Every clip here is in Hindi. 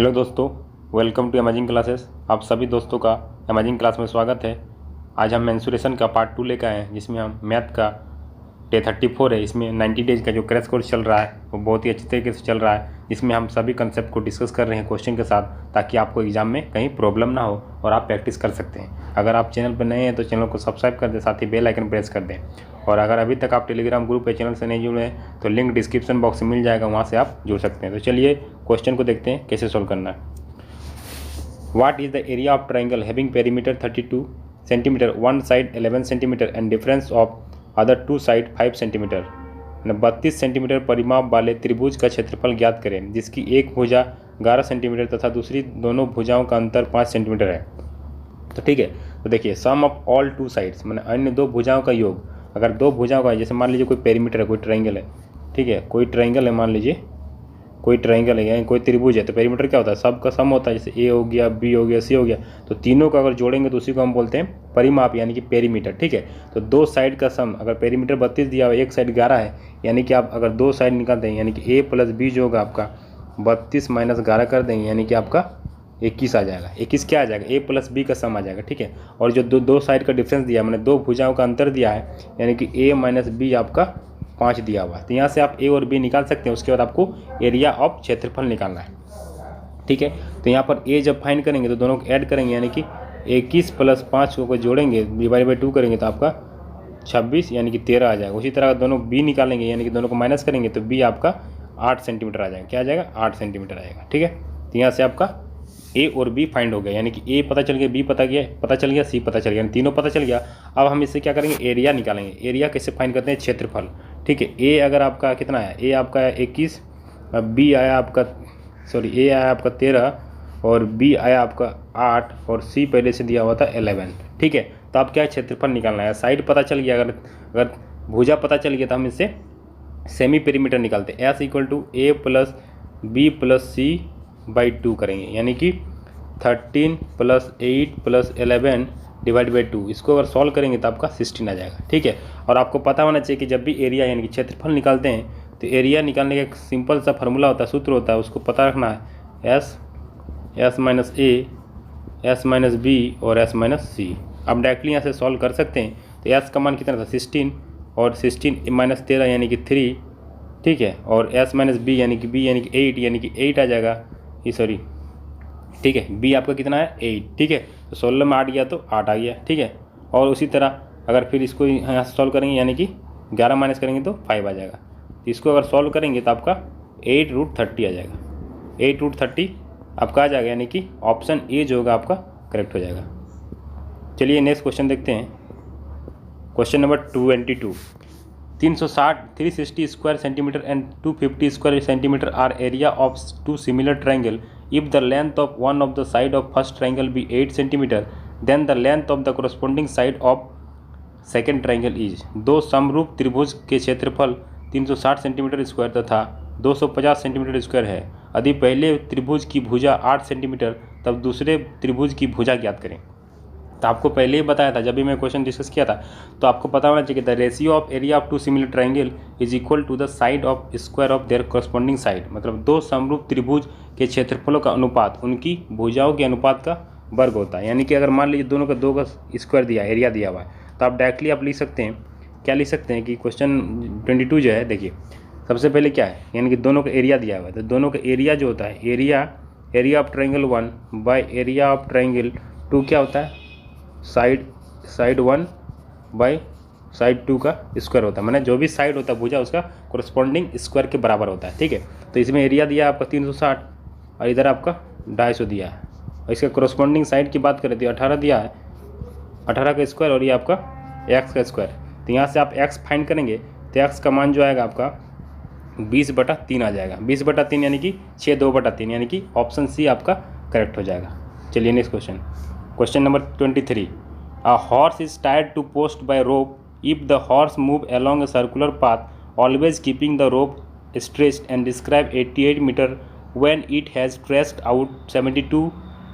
हेलो दोस्तों, वेलकम टू अमेजिंग क्लासेस। आप सभी दोस्तों का अमेजिंग क्लास में स्वागत है। आज हम मेंसुरेशन का पार्ट 2 लेकर आए हैं, जिसमें हम मैथ का डे 34 है। इसमें 90 डेज का जो क्रैश कोर्स चल रहा है वो बहुत ही अच्छी तरीके से चल रहा है। इसमें हम सभी कंसेप्ट को डिस्कस कर रहे हैं क्वेश्चन के साथ, ताकि आपको एग्जाम में कहीं प्रॉब्लम ना हो और आप प्रैक्टिस कर सकते हैं। अगर आप चैनल पर नए हैं तो चैनल को सब्सक्राइब कर दें, साथ ही बेल आइकन प्रेस कर दें। और अगर अभी तक आप टेलीग्राम ग्रुप या चैनल से नहीं जुड़े हैं तो लिंक डिस्क्रिप्शन बॉक्स में मिल जाएगा, वहाँ से आप जुड़ सकते हैं। तो चलिए क्वेश्चन को देखते हैं कैसे सोल्व करना है। What is the area of triangle having perimeter 32 cm, one side 11 cm and difference of other two side 5 cm? 32 centimetre परिमाप वाले त्रिभुज का क्षेत्रफल ज्ञात करें, जिसकी एक भुजा 11 सेंटीमीटर तथा दूसरी दोनों भुजाओं का अंतर 5 सेंटीमीटर है। तो ठीक है, तो देखिए सम ऑफ ऑल टू साइड्स, मैंने अन्य दो भुजाओं का योग। अगर दो भुजाओं का, जैसे मान लीजिए कोई पेरीमीटर है, कोई ट्रायंगल है, ठीक है, कोई ट्रायंगल है, मान लीजिए कोई ट्रायंगल है या कोई त्रिभुज है, तो पेरीमीटर क्या होता है, सबका सम होता है। जैसे ए हो गया, बी हो गया, सी हो गया, तो तीनों को अगर जोड़ेंगे तो उसी को हम बोलते हैं परिमाप, यानी कि पेरीमीटर। ठीक है, तो दो साइड का सम, अगर पेरीमीटर 32 दिया हुआ, एक साइड 11 है, यानी कि आप अगर दो साइड निकालते हैं, यानी कि ए प्लस बी जो होगा आपका 32 माइनस 11 कर देंगे, यानी कि आपका 21 आ जाएगा। 21 क्या आ जाएगा, ए प्लस बी का सम आ जाएगा। ठीक है, और जो दो साइड का डिफरेंस दिया, मैंने दो भुजाओं का अंतर दिया है, यानी कि ए माइनस बी आपका 5 दिया हुआ है। तो यहाँ से आप ए और बी निकाल सकते हैं। उसके बाद आपको एरिया ऑफ क्षेत्रफल निकालना है। ठीक है, तो यहाँ पर ए जब फाइंड करेंगे तो दोनों को ऐड करेंगे, यानी कि 21 प्लस 5 को जोड़ेंगे, डिवाइड बाई 2 करेंगे तो आपका 26 यानी कि 13 आ जाएगा। उसी तरह दोनों बी निकालेंगे, यानी कि दोनों को माइनस करेंगे तो बी आपका 8 सेंटीमीटर आ जाएगा। क्या आ जाएगा, 8 सेंटीमीटर आएगा। ठीक है, तो यहाँ से आपका ए और बी फाइंड हो गया, यानी कि ए पता चल गया, बी पता चल गया, सी पता चल गया, तीनों पता चल गया। अब हम इससे क्या करेंगे, एरिया निकालेंगे। एरिया कैसे फाइंड करते हैं, क्षेत्रफल। ठीक है, ए अगर आपका कितना है, ए आपका 21, बी आया आपका ए आया आपका 13 और बी आया आपका 8 और सी पहले से दिया हुआ था 11। ठीक है, तो आप क्या क्षेत्रफल निकालना है, साइड पता चल गया, अगर भुजा पता चल गया तो हम इससे सेमी पेरीमीटर निकालते हैं। S equal to a plus b plus c by 2 करेंगे, यानी कि 13 प्लस 8 प्लस 11 डिवाइड बाई 2। इसको अगर सॉल्व करेंगे तो आपका 16 आ जाएगा। ठीक है, और आपको पता होना चाहिए कि जब भी एरिया यानी कि क्षेत्रफल निकालते हैं तो एरिया निकालने का एक सिंपल सा फार्मूला होता है, सूत्र होता है, उसको पता रखना है, एस माइनस ए, एस माइनस बी और एस माइनस सी। आप डायरेक्टली यहाँ से सॉल्व कर सकते हैं। तो एस का मान कितना था, 16 और 16 माइनस 13 यानी कि 3। ठीक है, और एस माइनस बी यानी कि 8 यानी कि 8 आ जाएगा, ये सॉरी। ठीक है, बी आपका कितना है, 8। ठीक है, तो 16 में 8 गया तो 8 आ गया। ठीक है, और उसी तरह अगर फिर इसको यहाँ से सॉल्व करेंगे, यानी कि 11 माइनस करेंगे तो 5 आ जाएगा। तो इसको अगर सॉल्व करेंगे तो आपका 8√30 आ जाएगा। 8√30 आपका आ जाएगा, यानी कि ऑप्शन ए जो होगा आपका करेक्ट हो जाएगा। चलिए नेक्स्ट क्वेश्चन देखते हैं। Question number 22। 360 square centimetre and 250 square centimetre are area of two similar triangle. If the length of one of the side of first triangle be 8 cm, then the length of the corresponding side of second triangle is। दो समरूप त्रिभुज के क्षेत्रफल 360 सेंटीमीटर स्क्वायर तथा 250 सेंटीमीटर स्क्वायर है। यदि पहले त्रिभुज की भुजा 8 सेंटीमीटर, तब दूसरे त्रिभुज की भुजा ज्ञात करें। तो आपको पहले ही बताया था, जब भी मैं क्वेश्चन डिस्कस किया था, तो आपको पता होना चाहिए the ratio of area of two similar triangle is equal to the side of square of their corresponding side. मतलब दो समरूप त्रिभुज के क्षेत्रफलों का अनुपात उनकी भुजाओं के अनुपात का वर्ग होता है। यानी कि अगर मान लीजिए दोनों का 2 का स्क्वायर दिया, एरिया दिया हुआ है, तो आप डायरेक्टली आप लिख सकते हैं, क्या लिख सकते हैं कि क्वेश्चन 22 जो है, देखिए सबसे पहले क्या है, यानी कि दोनों का एरिया दिया हुआ है, तो दोनों का एरिया जो होता है, area of triangle 1 bye area of triangle 2 क्या होता है, साइड 1 बाई साइड 2 का स्क्वायर होता है। मैंने जो भी साइड होता है भुजा, उसका कोरस्पॉन्डिंग स्क्वायर के बराबर होता है। ठीक है, तो इसमें एरिया दिया आपका 360 और इधर आपका 250 दिया है, और इसका कोरस्पॉन्डिंग साइड की बात करें तो 18 दिया है, 18 का स्क्वायर, और ये आपका एक्स का स्क्वायर। तो यहाँ से आप एक्स फाइंड करेंगे तो एक्स का मान जो आएगा आपका 20/3 आ जाएगा। 20/3 यानी कि 6/2/3, यानी कि ऑप्शन सी आपका करेक्ट हो जाएगा। चलिए next question. Question number 23. A horse is tied to post by rope. If the horse move along a circular path, always keeping the rope stretched, and describe 88 meter when it has stretched out 72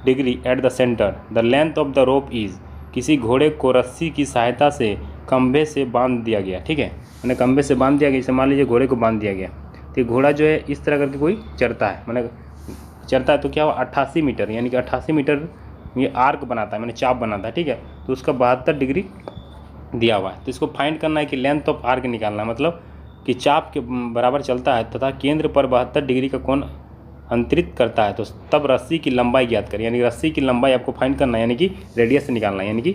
degree at the center, the length of the rope is। किसी घोड़े को रस्सी की सहायता से खंभे से बांध दिया गया। ठीक है, मैंने खंभे से बांध दिया गया, जैसे मान लीजिए घोड़े को बांध दिया गया, तो घोड़ा जो है इस तरह करके कोई चढ़ता है, मैंने चलता है तो क्या हुआ 88 मीटर, यानी कि 88 मीटर ये आर्क बनाता है, मैंने चाप बनाता है, ठीक है। तो उसका 72 डिग्री दिया हुआ है। तो इसको फाइंड करना है कि लेंथ ऑफ आर्क निकालना है, मतलब कि चाप के बराबर चलता है तथा केंद्र पर 72 डिग्री का कोण अंतरित करता है, तो तब रस्सी की लंबाई ज्ञात करें। यानी रस्सी की लंबाई आपको फाइंड करना है, यानी कि रेडियस निकालना है, यानी कि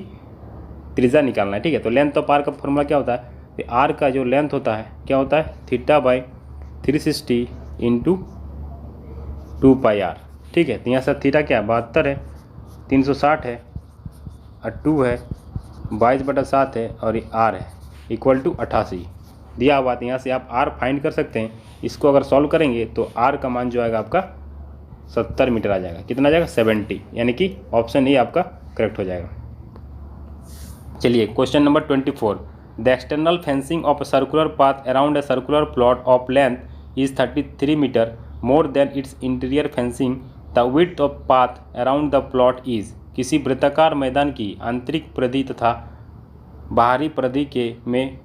त्रिज्या निकालना है, ठीक है। तो लेंथ ऑफ आर्क का फॉर्मूला क्या होता है, तो आर्क का जो लेंथ होता है क्या होता है, θ/360 इंटू 2πr, ठीक है। तो यहाँ से थीटा क्या है 72 है, 360 है और 2 है, 22/7 है और ये r है इक्वल टू 88 दिया हुआ। तो यहाँ से आप r फाइंड कर सकते हैं। इसको अगर सॉल्व करेंगे तो r का मान जो आएगा आपका 70 मीटर आ जाएगा। कितना आ जाएगा 70, यानी कि ऑप्शन ए आपका करेक्ट हो जाएगा। चलिए question number 24, the external fencing of a circular path around a circular plot of length is 33 metre more than its interior fencing, the width of path around the plot is. किसी वृत्ताकार मैदान की आंतरिक परिधि तथा बाहरी परिधि के में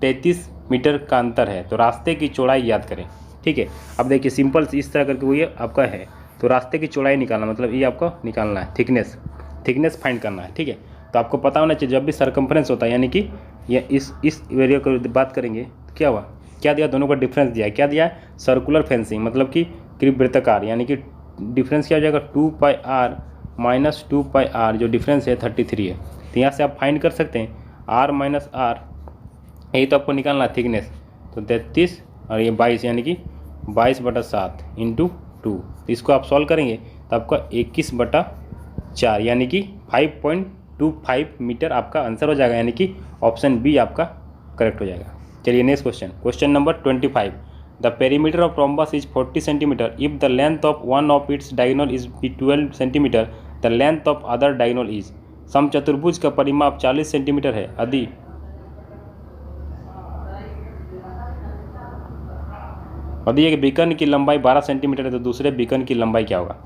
33 मीटर का अंतर है, तो रास्ते की चौड़ाई याद करें, ठीक है। अब देखिए सिंपल इस तरह करके वो ये आपका है, तो रास्ते की चौड़ाई निकालना मतलब ये आपको निकालना है, थिकनेस फाइंड करना है, ठीक है। तो आपको पता होना चाहिए जब भी सर्कम्फ्रेंस होता है, यानी कि ये इस एरिया को बात करेंगे तो क्या हुआ, क्या दिया, दोनों का डिफरेंस दिया है, क्या दिया है सर्कुलर फेंसिंग, मतलब कि वृत्ताकार, यानी कि डिफरेंस क्या हो जाएगा 2πr माइनस 2πr, जो डिफरेंस है 33 है। तो यहाँ से आप फाइंड कर सकते हैं r माइनस r, यही तो आपको निकालना है थिकनेस, तो 33 और ये 22, यानी कि 22/7 इंटू 2। तो इसको आप सॉल्व करेंगे तो आपका 21/4 यानी कि 5.25 मीटर आपका आंसर हो जाएगा, यानी कि ऑप्शन बी आपका करेक्ट हो जाएगा। चलिए next question, question number 25, the perimeter of rhombus is 40 centimetre if the length of one of its diagonal is 12 centimetre, the length of other diagonal is. समचतुर्भुज का परिमाप 40 सेंटीमीटर है यदि एक बीकन की लंबाई 12 सेंटीमीटर है तो दूसरे बीकन की लंबाई क्या होगा,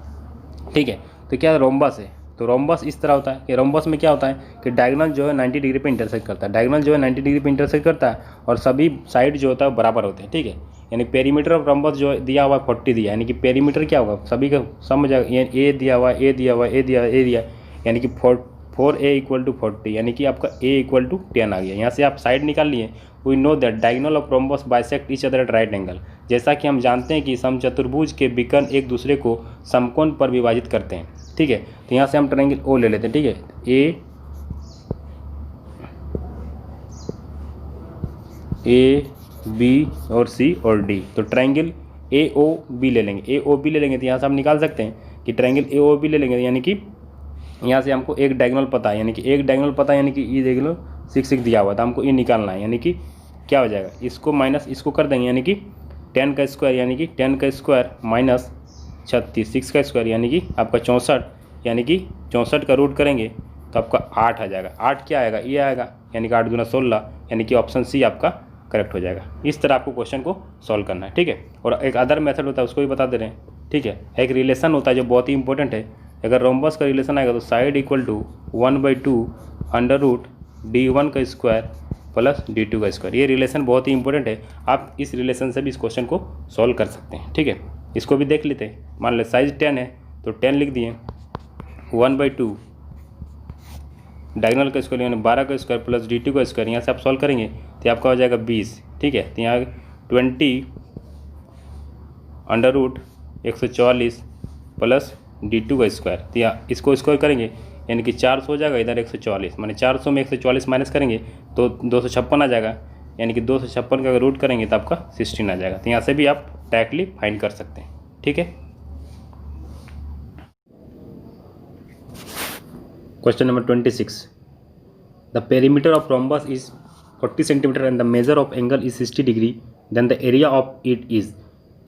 ठीक है। तो क्या रोम्बस है, तो रोम्बस इस तरह होता है कि रोम्बस में क्या होता है कि डायगोनल जो है 90 डिग्री पे इंटरसेक्ट करता है, डायगोनल जो है 90 डिग्री पे इंटरसेक्ट करता है और सभी साइड जो होता है बराबर होते हैं, ठीक है। यानी पेरीमीटर ऑफ रोम्बस जो दिया हुआ है 40 दिया, यानी कि पेरीमीटर क्या होगा सभी का समझ जाएगा, ए दिया हुआ ए दिया हुआ ए दिया, यानी कि 4a इक्वल टू 40, यानी कि आपका a इक्वल टू 10 आ गया। यहाँ से आप साइड निकाल लिए, we know that diagonal of rhombus bisect each other at right angle. जैसा कि हम जानते हैं कि समचतुर्भुज के बीकन एक दूसरे को समकोण पर विभाजित करते हैं, ठीक है। तो यहाँ से हम ट्रायंगल ओ ले लेते हैं, ठीक है, ए बी और सी और डी। तो ट्रायंगल ए ओ बी ले लेंगे, तो यहाँ से हम निकाल सकते हैं कि ट्रायंगल ए ओ बी ले लेंगे, यानी कि यहाँ से हमको एक डायगोनल पता है, यानी कि ई डायगोनल 6 दिया हुआ था, हमको ये निकालना है, यानी कि क्या हो जाएगा, इसको माइनस इसको कर देंगे, यानी कि 10 का स्क्वायर, यानी कि 10 का स्क्वायर माइनस 36, 6 का स्क्वायर यानी कि आपका 64, यानी कि 64 का रूट करेंगे तो आपका 8 आ जाएगा। 8 क्या आएगा, ये आएगा, यानी कि 8 दूना 16, यानी कि ऑप्शन सी आपका करेक्ट हो जाएगा। इस तरह आपको क्वेश्चन को सॉल्व करना है, ठीक है। और एक अदर मेथड होता है उसको भी बता दे रहे हैं, ठीक है। एक रिलेशन होता है जो बहुत ही इंपॉर्टेंट है, अगर रोम्बस का रिलेशन आएगा तो side equal to 1/2 under root d1 का स्क्वायर प्लस d2 का स्क्वायर। ये रिलेशन बहुत ही इंपॉर्टेंट है, आप इस रिलेशन से भी इस क्वेश्चन को सॉल्व कर सकते हैं, ठीक है। इसको भी देख लेते हैं, मान लो साइज 10 है तो 10 लिख दिए, 1/2 डायगोनल का स्क्वायर यानी 12 का स्क्वायर प्लस d2 का स्क्वायर, यहाँ से आप सॉल्व करेंगे तो आपका हो जाएगा 20, ठीक है। तो यहाँ 20 अंडर रूट 144 प्लस d2 का स्क्वायर, तो यहाँ इसको स्क्वायर करेंगे यानी कि 400 हो जाएगा, इधर 144, माने 400 में 144 माइनस करेंगे तो 256 आ जाएगा, यानी कि 256 का अगर रूट करेंगे तो आपका 16 आ जाएगा। तो यहाँ से भी आप डायरेक्टली फाइंड कर सकते हैं, ठीक है। Question number 26, the perimeter of rhombus is 40 centimetre and the measure of angle is 60 degree, then the area of it is.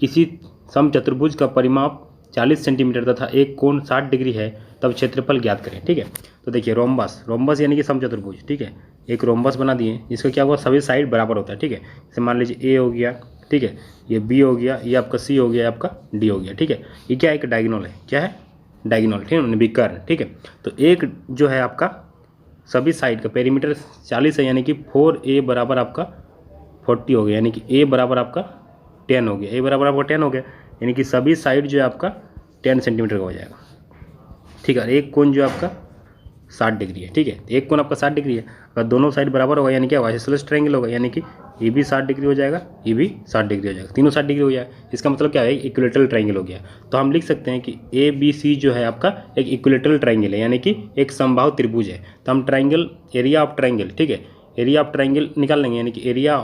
किसी समचतुर्भुज का परिमाप 40 सेंटीमीटर तथा एक कोण 60 डिग्री है, तब क्षेत्रफल ज्ञात करें, ठीक है। तो देखिए रोम्बस यानी कि समचतुर्भुज, ठीक है। एक रोम्बस बना दिए, इसका क्या हुआ, सभी साइड बराबर होता है, ठीक है। जैसे मान लीजिए ए हो गया, ठीक है, ये बी हो गया, ये आपका सी हो गया, आपका डी हो गया, ठीक है। ये क्या है, एक डायगोनल है, क्या है, डायगोनल, ठीक है, विकर्ण, ठीक है। तो एक जो है आपका सभी साइड का पेरीमीटर 40 है, यानी कि 4a बराबर आपका 40 हो गया, यानी कि a बराबर आपका 10 हो गया, a बराबर आपका 10 हो गया, यानी कि सभी साइड जो है आपका 10 सेंटीमीटर का हो जाएगा, ठीक है। एक कोण जो आपका 60 डिग्री है, ठीक है। एक कोण आपका 60 डिग्री है, अगर दोनों साइड बराबर होगा यानी क्या होगा, आइसोसेलेस ट्रायंगल होगा, यानी कि ये भी 60 डिग्री हो जाएगा, ये भी 60 डिग्री हो जाएगा, तीनों 60 डिग्री हो जाएगा। इसका मतलब क्या है, इक्विलेटरल ट्रायंगल हो गया। तो हम लिख सकते हैं कि ABC जो है आपका एक इक्विलेटरल ट्रायंगल है, यानी कि एक समबाहु त्रिभुज है। तो हम ट्रायंगल, एरिया ऑफ ट्रायंगल, ठीक है, एरिया ऑफ ट्रायंगल निकाल लेंगे, यानी कि एरिया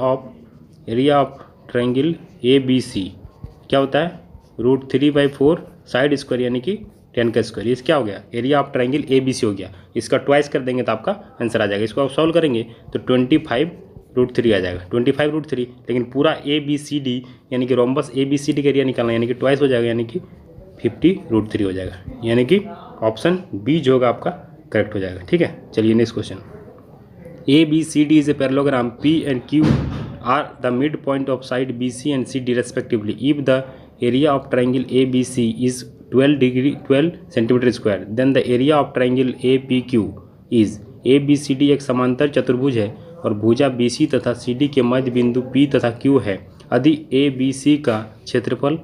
ऑफ ट्रायंगल ABC क्या होता है, √3/4 साइड स्क्वायर यानी कि 10 का स्क्वायर। ये क्या हो गया, एरिया ऑफ ट्रायंगल ABC हो गया। इसका ट्वाइस कर देंगे तो आपका आंसर आ जाएगा। इसको आप सॉल्व करेंगे तो 25√3 आ जाएगा, 25√3। लेकिन पूरा ABCD यानी कि रोम्बस ABCD का एरिया निकालना, यानी कि ट्वाइस हो जाएगा, यानी कि 50√3 हो जाएगा, यानी कि ऑप्शन बी जो होगा आपका करेक्ट हो जाएगा, ठीक है। चलिए next question. ABCD is a parallelogram, P and Q are the midpoint of side BC and CD respectively. If the area of triangle ABC is 12 centimeter square, then the area of triangle APQ is। ABCD एक समांतर चतुर्भुज है और भुजा BC तथा CD के मध्य बिंदु P तथा Q है। यदि ABC का क्षेत्रफल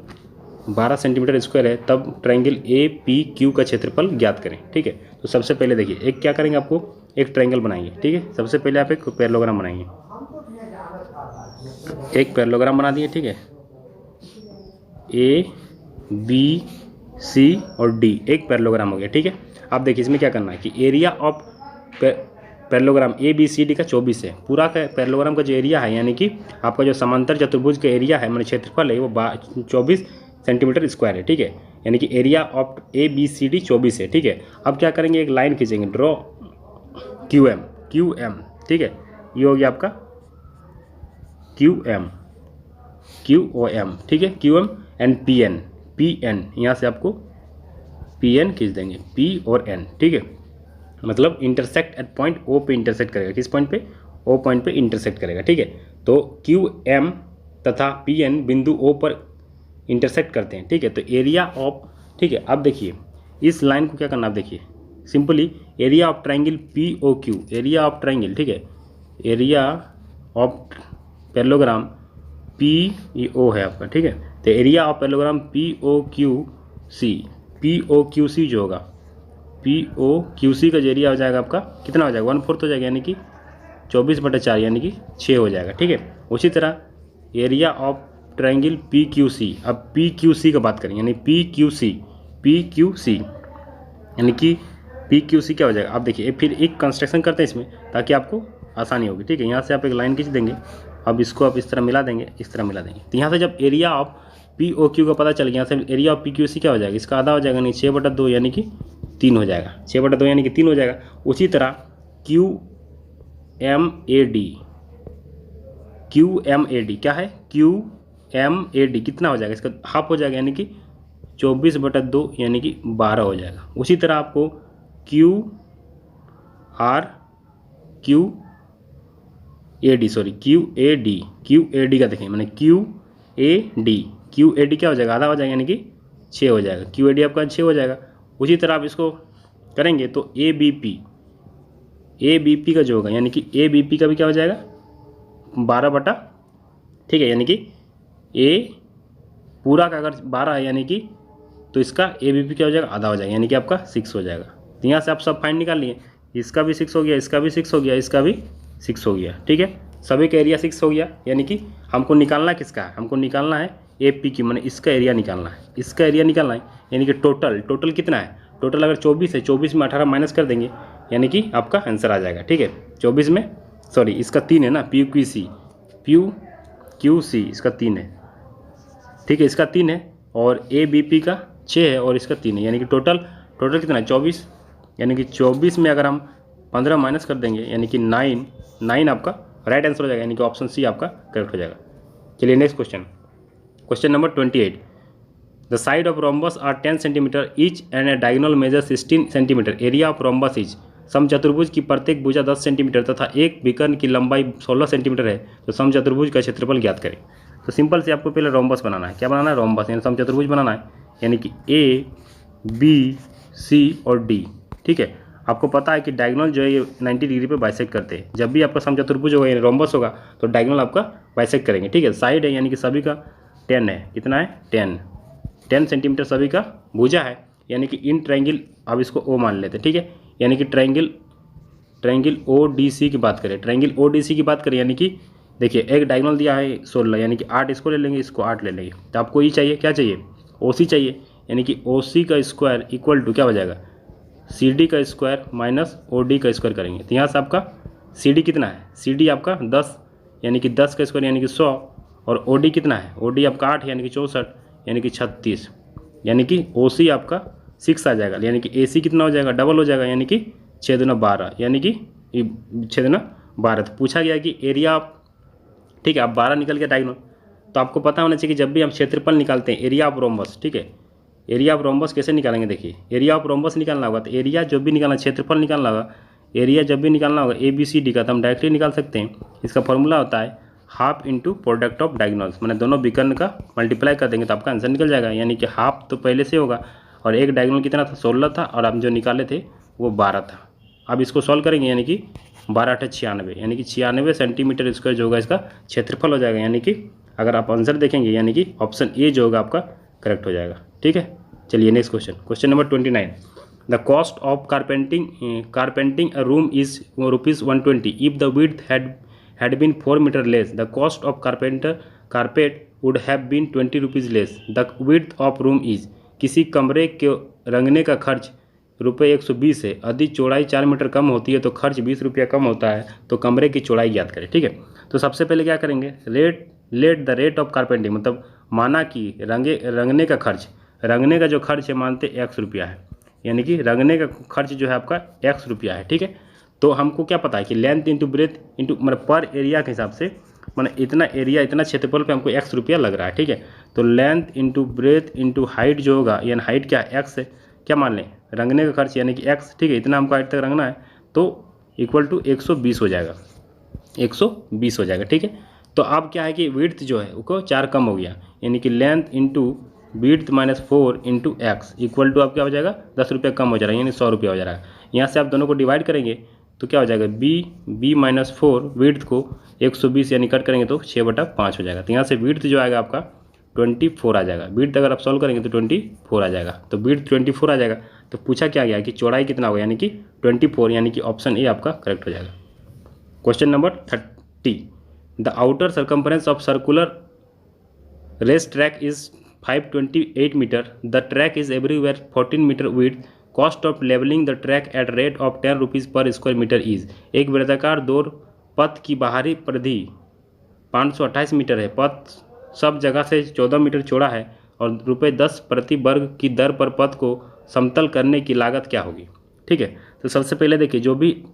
12 सेंटीमीटर स्क्वायर है, तब ट्रायंगल APQ का क्षेत्रफल ज्ञात करें, ठीक है। तो सबसे पहले देखिए, एक क्या करेंगे, आपको एक ट्रायंगल बनाएंगे, ठीक है। सबसे पहले आप एक पैरेललोग्राम बनाएंगे, एक पैरेललोग्राम बना दिए, ठीक है। ABC और D एक पैरेललोग्राम हो गया, ठीक है। अब देखिए इसमें क्या करना है कि एरिया ऑफ पैरेललोग्राम ABCD का 24 है। पूरा का पैरेललोग्राम का जो एरिया है, यानी कि आपका जो समांतर चतुर्भुज का एरिया है, मतलब क्षेत्रफल है, वो 24 सेंटीमीटर स्क्वायर है, ठीक है। यानी कि एरिया ऑफ ABCD 24 है, ठीक है। अब क्या करेंगे, एक लाइन खींचेंगे, ड्रॉ QM, ठीक है। ये हो गया आपका QOM, ठीक है, QM एंड PN, यहाँ से आपको PN खींच देंगे, P और N, ठीक है। मतलब इंटरसेक्ट एट पॉइंट O पे इंटरसेक्ट करेगा, किस पॉइंट पे, O पॉइंट पे इंटरसेक्ट करेगा, ठीक है। तो QM तथा PN बिंदु O पर इंटरसेक्ट करते हैं, ठीक है। तो एरिया ऑफ, ठीक है। अब देखिए इस लाइन को क्या करना, आप देखिए simply area of triangle POQ, area of triangle, ठीक है, एरिया ऑफ पैरेललोग्राम PO है आपका, ठीक है। तो एरिया ऑफ पैरेललोग्राम POQC जो होगा, POQC का जो एरिया हो जाएगा आपका कितना हो जाएगा, 1/4 हो जाएगा, यानी कि 24/4 यानी कि 6 हो जाएगा, ठीक है। उसी तरह एरिया ऑफ ट्रायंगल PQC, अब PQC का बात करें, यानी PQC यानी कि PQC क्या हो जाएगा। आप देखिए फिर एक कंस्ट्रक्शन करते हैं इसमें ताकि आपको आसानी होगी, ठीक है। यहाँ से आप एक लाइन खींच देंगे, अब इसको आप इस तरह मिला देंगे, इस तरह मिला देंगे। तो यहाँ से जब एरिया ऑफ POQ का पता चल गया, यहाँ से एरिया ऑफ PQC क्या हो जाएगा, इसका आधा हो जाएगा, नहीं 6/2 यानी कि 3 हो जाएगा, 6/2 यानी कि 3 हो जाएगा। उसी तरह QMAD क्या है, QMAD कितना हो जाएगा, इसका हाफ हो जाएगा, यानी कि 24/2 यानी कि 12 हो जाएगा। उसी तरह आपको QAD का देखें, मैंने QAD क्या हो जाएगा, आधा हो जाएगा, यानी कि 6 हो जाएगा, QAD आपका 6 हो जाएगा। उसी तरह आप इसको करेंगे तो ABP का जो होगा, यानी कि ABP का भी क्या हो जाएगा, 12, ठीक है, यानी कि A पूरा का अगर 12 है, यानी कि तो इसका ABP क्या हो जाएगा, आधा हो जाएगा, यानी कि आपका 6 हो जाएगा। तो यहाँ से आप सब फाइंड निकाल लिए, इसका भी 6 हो गया, इसका भी 6 हो गया, इसका भी 6 हो गया, ठीक है। सभी का एरिया 6 हो गया, यानी कि हमको निकालना किसका है, हमको निकालना है APQ, मैंने इसका एरिया निकालना है, इसका एरिया निकालना है, यानी कि टोटल कितना है, टोटल अगर 24 है, 24 में 18 माइनस कर देंगे, यानी कि आपका आंसर आ जाएगा, ठीक है। 24 में सॉरी इसका 3 है ना, PQC इसका 3 है, ठीक है, इसका 3 है, और ABP का 6 है और इसका 3 है, यानी कि टोटल कितना है, 24, यानी कि 24 में अगर हम 15 माइनस कर देंगे, यानी कि 9 आपका राइट आंसर हो जाएगा, यानी कि ऑप्शन सी आपका करेक्ट हो जाएगा। चलिए next question number 28। The side of rhombus are 10 centimetre each and a diagonal measure 16 centimetre. Area of rhombus is. समचतुर्भुज की प्रत्येक भुजा 10 सेंटीमीटर तथा एक विकर्ण की लंबाई 16 सेंटीमीटर है, तो समचतुर्भुज का क्षेत्रफल ज्ञात करें। तो सिंपल से आपको पहले रोम्बस बनाना है, क्या बनाना है, रोम्बस यानी समचतुर्भुज बनाना है, यानी कि A, B, C और D, ठीक है। आपको पता है कि डायगोनल जो है ये 90 डिग्री पे बाइसेक्ट करते हैं। जब भी आपका समचतुर्भुज होगा यानी रोम्बस होगा तो डायगोनल आपका बाइसेक्ट करेंगे, ठीक है। साइड है यानी कि सभी का 10 है, कितना है 10, 10 सेंटीमीटर सभी का भुजा है, यानी कि इन ट्रायंगल, अब इसको ओ मान लेते हैं, ठीक है। यानी कि ट्रायंगल ओ डी सी की बात करें, ट्रायंगल ओ डी सी की बात करें, यानी कि देखिए एक डायगोनल दिया है 16, यानी कि 8 इसको ले लेंगे, इसको 8 ले लेंगे, तो आपको ये चाहिए, क्या चाहिए, ओ सी चाहिए, यानी कि ओ सी का स्क्वायर इक्वल टू क्या हो जाएगा, सी डी का स्क्वायर माइनस ओ डी का स्क्वायर करेंगे। तो यहाँ से आपका सी डी कितना है, सी डी आपका 10, यानी कि 10 का स्क्वायर यानी कि 100, और ओ डी कितना है, ओ डी आपका 8 यानी कि 64, यानी कि 36, यानी कि ओ सी आपका 6 आ जाएगा, यानी कि ए सी कितना हो जाएगा, डबल हो जाएगा, यानी कि 6 दूना 12, यानी कि 6 दूना 12। तो पूछा गया कि एरिया आप, ठीक है, अब 12 निकल गया डायगोनल, तो आपको पता होना चाहिए कि जब भी हम क्षेत्रफल निकालते हैं एरिया ऑफ रोम्बस, ठीक है, एरिया ऑफ रोम्बस कैसे निकालेंगे, देखिए एरिया ऑफ रोम्बस निकालना होगा, तो एरिया जब भी निकालना, क्षेत्रफल निकालना होगा, एरिया जब भी निकालना होगा ए बी सी डी का, तो हम डायरेक्टली निकाल सकते हैं। इसका फॉर्मूला होता है half into product of diagonals, मैंने दोनों विकर्ण का मल्टीप्लाई कर देंगे तो आपका आंसर निकल जाएगा, यानी कि हाफ तो पहले से होगा, और एक डायगोनल कितना था, 16 था, और हम जो निकाले थे वो 12 था। अब इसको सॉल्व करेंगे, यानी कि 12 × 96, यानी कि 96 सेंटीमीटर स्क्वायर जो होगा इसका क्षेत्रफल हो जाएगा, यानी कि अगर आप आंसर देखेंगे यानी कि ऑप्शन ए जो होगा आपका करेक्ट हो जाएगा, ठीक है। चलिए next question, question number 29, the cost of carpentry a room is ₹120 if the width had been 4 meter less, the cost of carpet would have been ₹20 less, the width of room is, किसी कमरे के रंगने का खर्च ₹120 है, यदि चौड़ाई 4 मीटर कम होती है तो खर्च ₹20 कम होता है, तो कमरे की चौड़ाई ज्ञात करें, ठीक है। तो सबसे पहले क्या करेंगे, let the rate of carpentry, मतलब माना कि रंगने का खर्च, रंगने का जो खर्च है मानते ₹X है, यानी कि रंगने का खर्च जो है आपका ₹X है, ठीक है। तो हमको क्या पता है कि लेंथ इंटू ब्रेथ इंटू मतलब पर एरिया के हिसाब से, मतलब इतना एरिया इतना क्षेत्रफल पे हमको ₹X लग रहा है, ठीक है। तो length into breadth into height जो होगा, यानी हाइट क्या है, X है, क्या मान लें, रंगने का खर्च यानी कि X, ठीक है, इतना हमको हाइट तक रंगना है, तो इक्वल टू 120 हो जाएगा, 120 हो जाएगा, ठीक है। तो अब क्या है कि विड्थ जो है वो 4 कम हो गया, यानी कि length into width minus 4 into x equal to अब क्या हो जाएगा, ₹10 कम हो जा रहा है, यानी ₹100 हो जा रहा है। यहाँ से आप दोनों को डिवाइड करेंगे तो क्या हो जाएगा, बी माइनस 4 विड्थ को 120 यानी कट करेंगे तो 6/5 हो जाएगा। तो यहाँ से विड्थ जो आएगा आपका 24 आ जाएगा, विड्थ अगर आप सॉल्व करेंगे तो 24 आ जाएगा, तो विड्थ 24 आ जाएगा। तो पूछा क्या गया कि चौड़ाई कितना होगा, यानी कि 24, यानी कि ऑप्शन ए आपका करेक्ट हो जाएगा। Question number 30, the outer circumference of circular race track is 528 metre, the track is everywhere 14 metre width, cost of levelling the track at rate of ₹10 per square metre is. एक वृत्ताकार दौर पथ की बाहरी परिधि 528 मीटर है, पथ सब जगह से 14 मीटर चौड़ा है और ₹10 प्रति वर्ग की दर पर पथ को समतल करने की लागत क्या होगी, ठीक है। तो सबसे पहले देखिए जो भी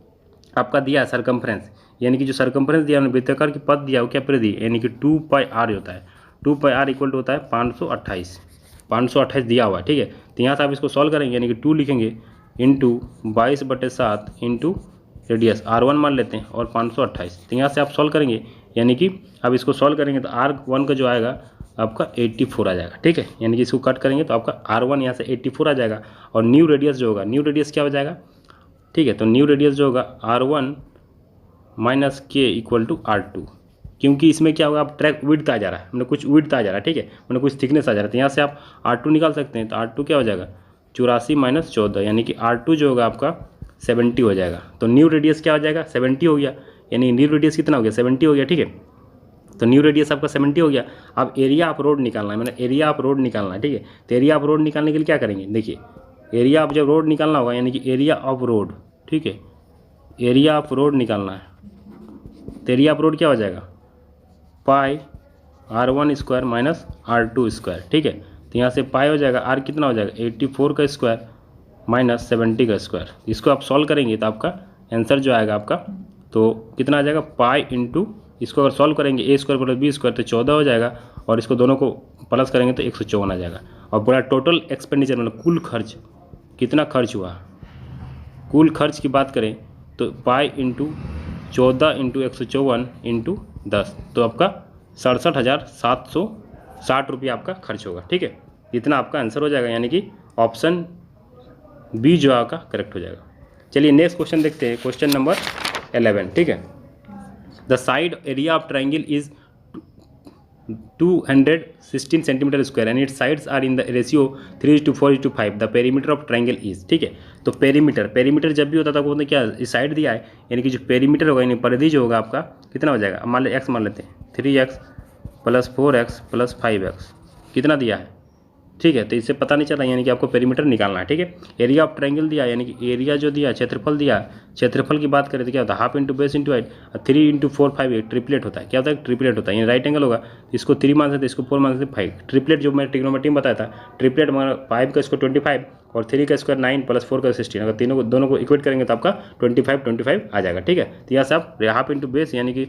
आपका दिया है सर्कम्फ्रेंस, यानी कि जो सर्कम्फ्रेंस दिया है वृत्ताकार की पथ दिया है वो क्या परिधि, यानी कि 2πr होता है, 2πr इक्वल टू होता है 528 दिया हुआ है, ठीक है। तो यहाँ से आप इसको सॉल्व करेंगे, यानी कि 2 लिखेंगे इंटू 22/7 इंटू रेडियस R1 मान लेते हैं और 528। तो यहाँ से आप सॉल्व करेंगे, यानी कि अब इसको सॉल्व करेंगे तो R1 का जो आएगा आपका 84 आ जाएगा, ठीक है। यानी कि इसको कट करेंगे तो आपका R1 यहाँ से 84 आ जाएगा, और न्यू रेडियस जो होगा, न्यू रेडियस क्या हो जाएगा, ठीक है। तो न्यू रेडियस जो होगा R1 माइनस के इक्वल टू R2, क्योंकि इसमें क्या होगा, आप ट्रैक विड्थ आ जा रहा है, मतलब कुछ विड्थ आ जा रहा है, ठीक है, मतलब कुछ थिकनेस आ जा रहा है। तो यहाँ से आप R2 निकाल सकते हैं, तो R2 क्या हो जाएगा 84 माइनस 14, यानी कि R2 जो होगा आपका 70 हो जाएगा। तो न्यू रेडियस क्या हो जाएगा, 70 हो गया, यानी न्यू रेडियस कितना हो गया, 70 हो गया, ठीक है। तो न्यू रेडियस आपका 70 हो गया। अब एरिया ऑफ रोड निकालना है, मतलब एरिया ऑफ रोड निकालना है, ठीक है। तो एरिया ऑफ रोड निकालने के लिए क्या करेंगे, देखिए एरिया ऑफ जब रोड निकालना होगा, यानी कि एरिया ऑफ रोड, ठीक है, एरिया ऑफ रोड निकालना है, तो एरिया ऑफ रोड क्या हो जाएगा, पाई R1 square minus R2 square, ठीक है। तो यहाँ से पाई हो जाएगा, R कितना हो जाएगा 84 का स्क्वायर माइनस 70 का स्क्वायर। इसको आप सॉल्व करेंगे तो आपका आंसर जो आएगा आपका तो कितना आ जाएगा, पाई इंटू इसको अगर सॉल्व करेंगे A square plus B square तो 14 हो जाएगा, और इसको दोनों को प्लस करेंगे तो 154 आ जाएगा। और पूरा टोटल एक्सपेंडिचर मतलब कुल खर्च कितना खर्च हुआ, कुल खर्च की बात करें तो पाई इंटू 14 इंटू 154 इंटू 10, तो आपका 67,760 रुपये आपका खर्च होगा, ठीक है। इतना आपका आंसर हो जाएगा, यानी कि ऑप्शन बी जो आपका करेक्ट हो जाएगा। चलिए नेक्स्ट क्वेश्चन देखते हैं, क्वेश्चन नंबर 11, ठीक है। The side area of triangle is 216 centimetre square and its sides are in the ratio 3:4:5 the perimeter of triangle is. ठीक है, तो पेरीमीटर जब भी होता था वो क्या इस साइड दिया है, यानी कि जो पेरीमीटर होगा यानी परिधि जो होगा आपका कितना हो जाएगा, मान लो x मान लेते हैं 3x + 4x + 5x कितना दिया है। ठीक है, तो इससे पता नहीं चला यानी कि आपको पेरीमीटर निकालना है। ठीक है, एरिया ऑफ ट्रायंगल दिया यानी कि एरिया जो दिया क्षेत्रफल दिया, क्षेत्रफल की बात करें तो क्या होता है half into base into height, 3 × 4 5 triplet होता है। क्या होता है ट्रिपलेट होता है, यानी राइट एंगल होगा इसको 3 मान सकते, इसको 4 मान सकते 5। ट्रिपलेट जो मैं ट्रिग्नोमेट्री में बताया था, ट्रिपलेट मगर 5 का स्क्वायर 25 और 3 का स्क्वायर 9 + 4 का 16, अगर तीनों को दोनों को इक्वेट करेंगे तो आपका 25 आ जाएगा। ठीक है, तो यहाँ से आप हाफ इंटू बेस यानी कि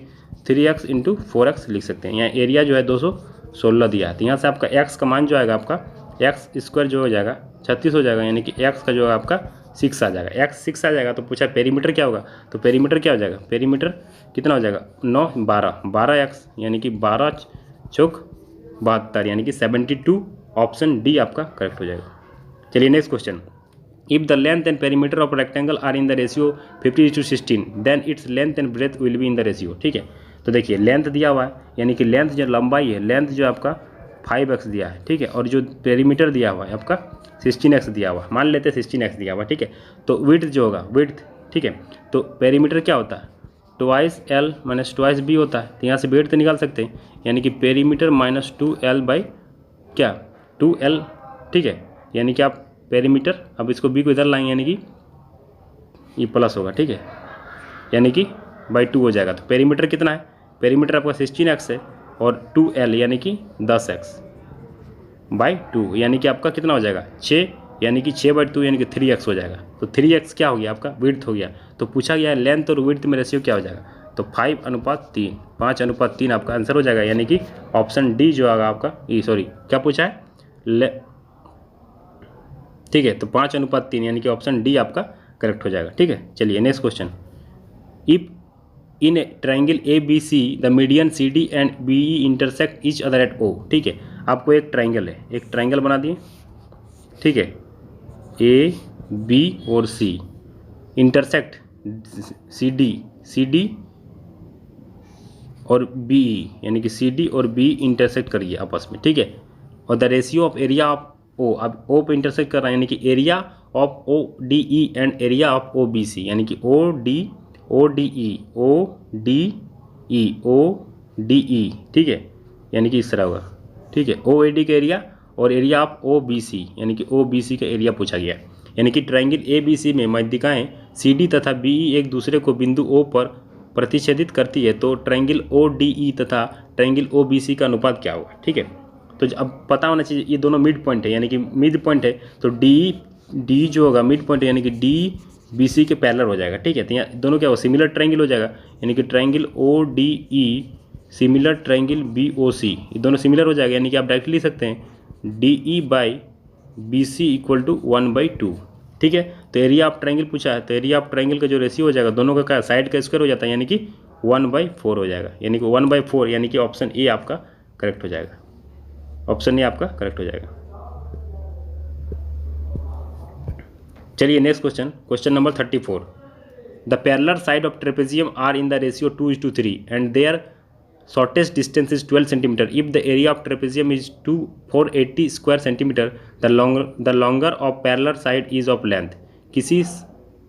3x × 4x लिख सकते हैं। यहाँ एरिया जो है 216 दिया है, तो यहाँ से आपका x का मान जो आएगा आपका x² जो हो जाएगा 36 हो जाएगा, यानी कि x का जो है आपका 6 आ जाएगा। x 6 आ जाएगा तो पूछा पेरीमीटर क्या होगा, तो पेरीमीटर क्या हो जाएगा, पेरीमीटर कितना हो जाएगा 9 12x यानी कि 12 चौक 72 यानी कि 72। ऑप्शन डी आपका करेक्ट हो जाएगा। चलिए next question, if the length and perimeter of rectangle are in the ratio 50:16 then its length and breadth will be in the ratio. ठीक है, तो देखिए लेंथ दिया हुआ है यानी कि लेंथ जो लंबाई है, लेंथ जो आपका 5x दिया है। ठीक है, और जो पेरीमीटर दिया हुआ है आपका 16x दिया हुआ है, मान लेते हैं 16x दिया हुआ है। ठीक है, तो विड्थ जो होगा विड्थ, ठीक है, तो पेरीमीटर क्या होता है 2l - 2b होता है, तो यहाँ से विड्थ निकाल सकते हैं यानी कि पेरीमीटर -2l/2l। ठीक है, यानी कि आप पेरीमीटर, अब इसको b को इधर लाएंगे यानी कि ये प्लस होगा। ठीक है, यानी कि /2 हो जाएगा। तो पेरीमीटर कितना है, पेरीमीटर आपका 16x है और 2l यानी कि 10x/2 यानी कि आपका कितना हो जाएगा 6, यानी कि 6/2 यानी कि 3x हो जाएगा। तो 3x क्या हो गया आपका विड्थ हो गया। तो पूछा गया है लेंथ और विड्थ में रेशियो क्या हो जाएगा, तो 5:3 5:3 आपका आंसर हो जाएगा, यानी कि ऑप्शन डी जो आएगा आपका, सॉरी क्या पूछा है ठीक है, तो 5:3 यानी कि ऑप्शन डी आपका करेक्ट हो जाएगा। ठीक है, चलिए next question, if in A triangle ABC the median CD and BE intersect each other eight O। ठीक है, आपको एक ट्राइंगल है, एक ट्राइंगल बना दिए। ठीक है, A B और C इंटरसेक्ट CD और BE यानी कि CD और BE इंटरसेक्ट करिए आपस में। ठीक है, और the ratio of area of O, अब O पे इंटरसेक्ट कर रहा है यानी कि area of ODE and area of OBC यानी कि ODE ODE। ठीक है, यानी कि इस तरह होगा। ठीक है, OAD का एरिया और एरिया ऑफ OBC यानी कि OBC का एरिया पूछा गया, यानी कि ट्राइंगल ABC में मध्यिकाएं CD तथा BE एक दूसरे को बिंदु O पर प्रतिच्छेदित करती है, तो ट्राइंगल ODE तथा ट्राइंगल OBC का अनुपात क्या होगा। ठीक है, तो अब पता होना चाहिए ये दोनों मिड पॉइंट है, यानी कि मिड पॉइंट है, तो डी जो होगा मिड पॉइंट है यानी कि DBC के पैरेलल हो जाएगा। ठीक है, तो यहाँ दोनों क्या हो सिमिलर ट्राइंगल हो जाएगा, यानी कि triangle ODE similar triangle BOC, ये दोनों सिमिलर हो जाएगा, यानी कि आप डायरेक्टली लिख सकते हैं DE/BC = 1/2। ठीक है, तो एरिया ऑफ ट्राइंगल पूछा है, तो एरिया ऑफ ट्राइंगल का जो रेशियो हो जाएगा दोनों का साइड का स्क्वायर हो जाता है, यानी कि 1/4 हो जाएगा, यानी कि 1/4 यानी कि ऑप्शन ए आपका करेक्ट हो जाएगा। ऑप्शन ए आपका करेक्ट हो जाएगा। चलिए next question, question number 34, the parallel side of trapezium are in the ratio 2:3 and their shortest distance is 12 centimetre. If the area of trapezium is 480 square centimetre the longer of parallel side is of length. किसी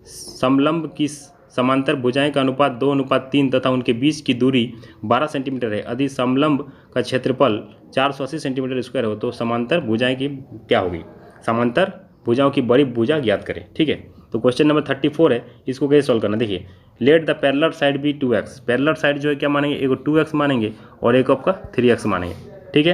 समलंब की समांतर भुजाएं का अनुपात 2:3 तथा उनके बीच की दूरी 12 सेंटीमीटर है, यदि समलंब का क्षेत्रफल 480 सेंटीमीटर स्क्वायर हो तो समांतर भुजाएं की क्या होगी, समांतर भुजाओं की बड़ी भुजा ज्ञात करें। ठीक है, तो क्वेश्चन नंबर 34 है, इसको कैसे सॉल्व करना, देखिए let the parallel side be 2x, parallel side जो है क्या मानेंगे, एक 2x मानेंगे और एक आपका 3x मानेंगे। ठीक है,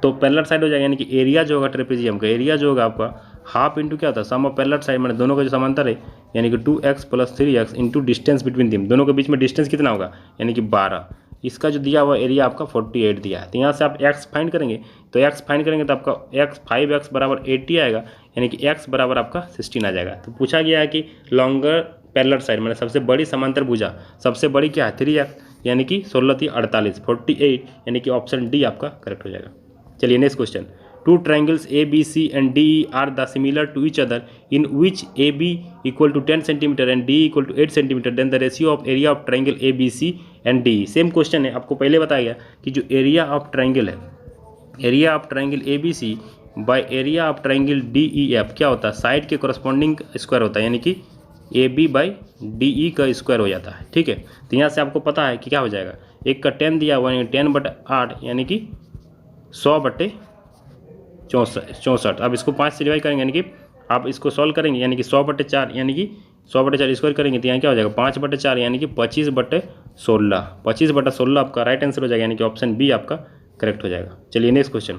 तो पैरेलल साइड हो जाएगा यानी कि एरिया जो होगा ट्रेपेजियम का एरिया जो होगा आपका हाफ इंटू क्या होता है सम ऑफ पैरेलल साइड, मैंने दोनों का जो समांतर है यानी कि 2x + 3x into distance between them, दोनों के बीच में डिस्टेंस कितना होगा यानी कि 12। इसका जो दिया हुआ एरिया आपका 48 दिया है, तो यहाँ से आप x फाइंड करेंगे, तो x फाइंड करेंगे तो आपका 5x = 80 आएगा, यानी कि x बराबर आपका 16 आ जाएगा। तो पूछा गया है कि लॉन्गर पैरेलल साइड मैंने सबसे बड़ी समांतर भुजा, सबसे बड़ी क्या है 3x यानी कि 16×3 = 48 यानी कि ऑप्शन डी आपका करेक्ट हो जाएगा। चलिए next question, two triangles ABC and DE are the similar to each other in which AB = 10 cm and DE = 8 cm, then the ratio of area of triangle ABC and DE। Same question है, आपको पहले बताया गया कि जो एरिया ऑफ ट्राइंगल है area of triangle A B C by area of triangle D E F क्या होता है, साइड के करस्पॉन्डिंग स्क्वायर होता है, यानी कि A B by D E का स्क्वायर हो जाता है। ठीक है, तो यहाँ से आपको पता है कि क्या हो जाएगा, एक का 10 दिया हुआ यानी 10/8 यानी कि 100/64। अब इसको 5 से डिवाइड करेंगे यानी कि आप इसको सॉल्व करेंगे यानी कि 100/4 यानी कि 100/4 स्क्वायर करेंगे तो यहाँ क्या हो जाएगा 5/4 यानी कि 25/16। 25/16 आपका राइट आंसर हो जाएगा, यानी कि ऑप्शन बी आपका करेक्ट हो जाएगा। चलिए next question,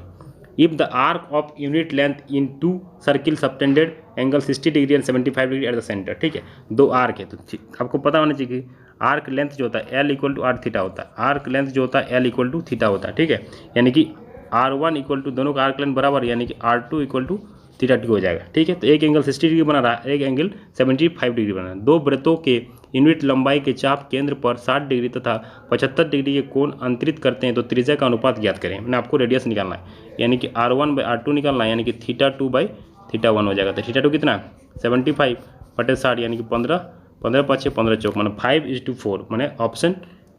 if the arc of unit length in 2 circle subtended angle 60 degree and 75 degree at the centre. ठीक है, 2 आर्क है तो आपको पता होना चाहिए कि आर्क लेंथ जो होता है L = r थीटा होता है, आर्क लेंथ जो होता है L = थीटा होता है। ठीक है, यानी कि R1 = दोनों का आर्क लेंथ बराबर यानी कि R2 = थीटा 2 हो जाएगा। ठीक है, तो एक एंगल 60 डिग्री बना रहा है, एक एंगल 75 डिग्री बना रहा है। दो वृत्तों के यूनिट लंबाई के चाप केंद्र पर 60 डिग्री तथा 75 डिग्री के कोण अंतरित करते हैं तो त्रिज्या का अनुपात ज्ञात करें। मैंने आपको रेडियस निकालना है यानी कि R1/R2 निकालना है, यानी कि θ2/θ1 हो जाएगा। तो θ2 कितना 75/60 यानी कि 15 15 5 15 चौक माने 5:4 माने ऑप्शन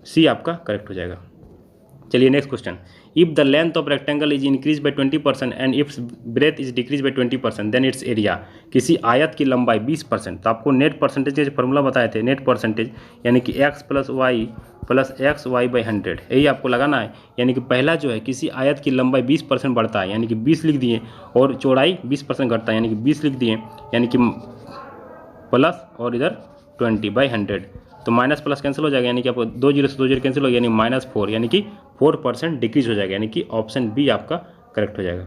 सी आपका करेक्ट हो जाएगा। चलिए next question, if the length of rectangle is increase by 20% and its breadth is decrease by 20% then its area. किसी आयत की लंबाई 20%, तो आपको नेट परसेंटेज के फॉर्मूला बताए थे, नेट परसेंटेज यानी कि x + y + xy/100 यही आपको लगाना है। यानी कि पहला जो है किसी आयत की लंबाई 20% बढ़ता है यानी कि 20 लिख दिए, और चौड़ाई 20% घटता है यानी कि 20 लिख दिए, यानी कि प्लस और इधर 20/100 तो माइनस प्लस कैंसिल हो जाएगा, यानी कि आपको 2 0 से 2 0 कैंसिल हो गया, यानी -4 यानी कि 4% डिक्रीज हो जाएगा, यानी कि ऑप्शन बी आपका करेक्ट हो जाएगा।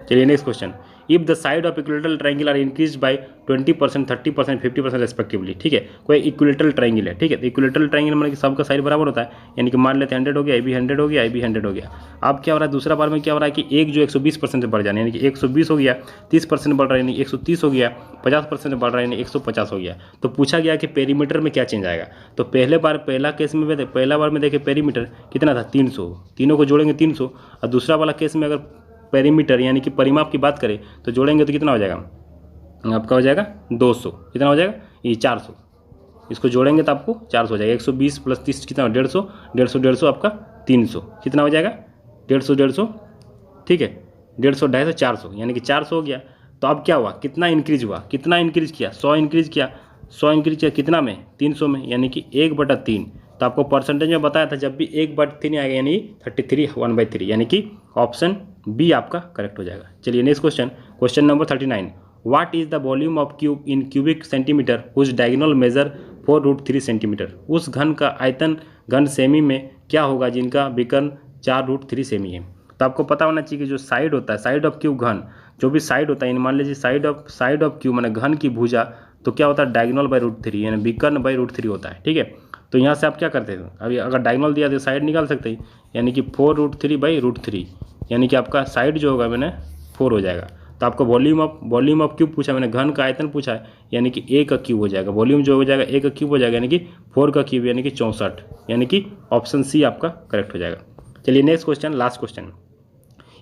चलिए next question, if the side of equilateral triangle are increase by 20%, 30%, 50% respectively. ठीक है, कोई इक्विलेटरल ट्राइंगल है। ठीक है, तो इक्विलेटरल ट्राइंगल मतलब कि सबका साइड बराबर होता है, यानी कि मान लेते हैं 100 हो गया, ये भी 100 हो गया, ये भी 100 हो गया। अब क्या हो रहा है दूसरा बार में क्या हो रहा है कि एक जो 120% से बढ़ जाना, यानी कि 120 हो गया, 30% बढ़ रहा है यानी 130 हो गया, 50% बढ़ रहा है यानी 150 हो गया। तो पूछा गया कि पेरीमीटर में क्या चेंज आएगा। तो पहला केस में पहला बार में देखे पेरीमीटर कितना था 300, तीनों को जोड़ेंगे 300, और दूसरा वाला केस में अगर पेरीमीटर यानी कि परिमाप की बात करें तो जोड़ेंगे तो कितना हो जाएगा आपका, हो जाएगा 200, कितना हो जाएगा ये 400, इसको जोड़ेंगे तो आपको 400 हो जाएगा। 120 + 30 कितना 150, 150 150 आपका 300 कितना हो जाएगा 150 150। ठीक है, 150 250 400 यानी कि 400 हो गया। तो अब क्या हुआ, कितना इंक्रीज हुआ, कितना इंक्रीज किया 100 इंक्रीज किया, 100 इंक्रीज किया कितना में 300 में, यानी कि 1/3। तो आपको परसेंटेज में बताया था जब भी 1/3 आएगा यानी 33 1/3 यानी कि ऑप्शन बी आपका करेक्ट हो जाएगा। चलिए next question, question number 39, what is the volume of cube in cubic centimetre whose diagonal measure 4√3 centimetre. उस घन का आयतन घन सेमी में क्या होगा जिनका विकर्ण 4√3 सेमी है। तो आपको पता होना चाहिए कि जो साइड होता है, साइड ऑफ क्यूब घन, जो भी साइड होता है, मान लीजिए साइड ऑफ क्यूब माने घन की भुजा, तो क्या होता है डायगोनल /√3 यानी विकर्ण /√3 होता है। ठीक है, तो यहाँ से आप क्या करते हैं, अभी अगर डायगोनल दिया तो साइड निकाल सकते हैं, यानी कि 4√3/√3 यानी कि आपका साइड जो होगा मैंने 4 हो जाएगा। तो आपको वॉल्यूम ऑफ क्यूब पूछा मैंने, घन का आयतन पूछा है, यानी कि ए का क्यूब हो जाएगा, वॉल्यूम जो हो जाएगा ए का क्यूब हो जाएगा, यानी कि 4 का क्यूब यानी कि 64, यानी कि ऑप्शन सी आपका करेक्ट हो जाएगा। चलिए next question, last question,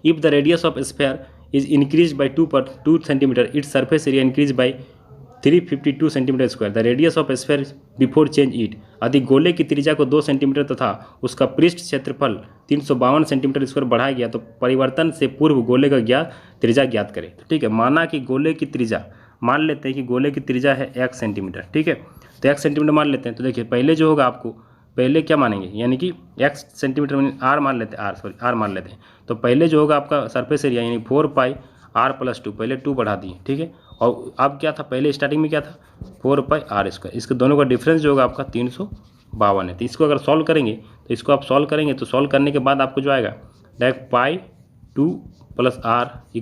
if the radius of sphere is increase by 2 centimetre its surface area increase by 352 centimetre square. The radius of sphere before change it. यदि गोले की त्रिज्या को 2 सेंटीमीटर तथा उसका पृष्ठ क्षेत्रफल 352 सेंटीमीटर स्क्वायर बढ़ाया गया तो परिवर्तन से पूर्व गोले का त्रिज्या ज्ञात करें। तो ठीक है, माना कि गोले की त्रिज्या, मान लेते हैं कि गोले की त्रिज्या है 1 सेंटीमीटर। ठीक है, तो 1 सेंटीमीटर मान लेते हैं। तो देखिए पहले जो होगा आपको पहले क्या मानेंगे, यानी कि x सेंटीमीटर में r मान लेते हैं, r मान लेते हैं। तो पहले जो होगा आपका सरफेस एरिया यानी 4πr+2, पहले 2 बढ़ा दिए। ठीक है, और अब क्या था पहले स्टार्टिंग में क्या था 4πr², इसके दोनों का डिफरेंस जो होगा आपका 352 है। तो इसको अगर सॉल्व करेंगे तो इसको आप सॉल्व करेंगे तो सॉल्व करने के बाद आपको जो आएगा डायरेक्ट π2 + r =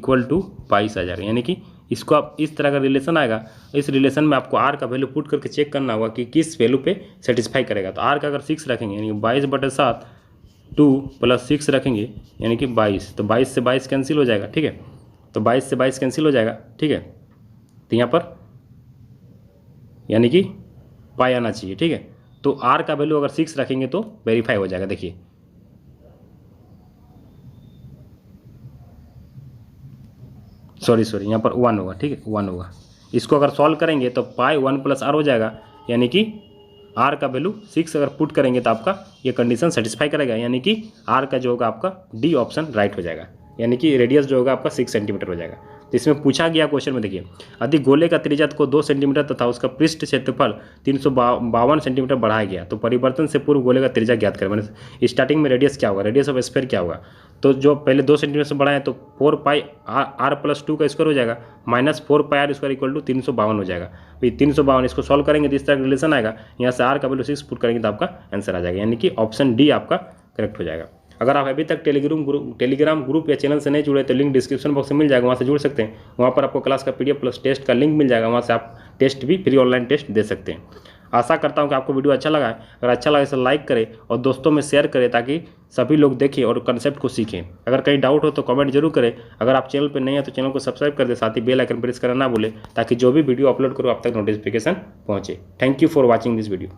π आ जाएगा, यानी कि इसको आप इस तरह का रिलेशन आएगा। इस रिलेशन में आपको r का वैल्यू पुट करके चेक करना होगा कि किस वैल्यू पे सेटिस्फाई करेगा। तो r का अगर 6 रखेंगे यानी 22/7 2 + 6 रखेंगे यानी कि 22, तो 22 से 22 कैंसिल हो जाएगा। ठीक है, तो 22 से 22 कैंसिल हो जाएगा। ठीक है, तो यहाँ पर यानी कि पाई आना चाहिए। ठीक है, तो r का वैल्यू अगर 6 रखेंगे तो वेरीफाई हो जाएगा। देखिए सॉरी यहाँ पर 1 होगा। ठीक है, 1 होगा। इसको अगर सॉल्व करेंगे तो π1 + r हो जाएगा, यानी कि r का वैल्यू 6 अगर पुट करेंगे तो आपका ये कंडीशन सेटिस्फाई करेगा, यानी कि r का जो होगा आपका डी ऑप्शन राइट हो जाएगा। यानी कि रेडियस जो होगा आपका 6 सेंटीमीटर हो जाएगा। तो इसमें पूछा गया क्वेश्चन में देखिए, यदि गोले का त्रिज्या को 2 सेंटीमीटर तथा उसका पृष्ठ क्षेत्रफल 352 सेंटीमीटर बढ़ाया गया तो परिवर्तन से पूर्व गोले का त्रिज्या ज्ञात करें। मैंने स्टार्टिंग में रेडियस क्या होगा, रेडियस ऑफ स्फीयर क्या होगा, तो जो पहले 2 सेंटीमीटर से बढ़ाएं तो 4 पाई r प्लस 2 का स्क्वायर हो जाएगा minus 4 pi r square equal to 352 हो जाएगा। तो 352 इसको सॉल्व करेंगे तो इस तरह रिलेशन आएगा, यहाँ से r का वैल्यू 6 पुट करेंगे तो आपका आंसर आ जाएगा, यानी कि ऑप्शन डी आपका करेक्ट हो जाएगा। अगर आप अभी तक टेलीग्राम ग्रुप या चैनल से नहीं जुड़े तो लिंक डिस्क्रिप्शन बॉक्स में मिल जाएगा, वहाँ से जुड़ सकते हैं। वहाँ पर आपको क्लास का PDF प्लस टेस्ट का लिंक मिल जाएगा, वहाँ से आप टेस्ट भी फ्री ऑनलाइन टेस्ट दे सकते हैं। आशा करता हूँ कि आपको वीडियो अच्छा लगा है। अगर अच्छा लगे तो लाइक करें और दोस्तों में शेयर करें ताकि सभी लोग देखें और कंसेप्ट को सीखें। अगर कहीं डाउट हो तो कमेंट जरूर करें। अगर आप चैनल पर नहीं है तो चैनल को सब्सक्राइब कर दें, साथ ही बेल आइकन प्रेस करना ना भूलें ताकि जो भी वीडियो अपलोड करो आप तक नोटिफिकेशन पहुँचे। Thank you for watching this video.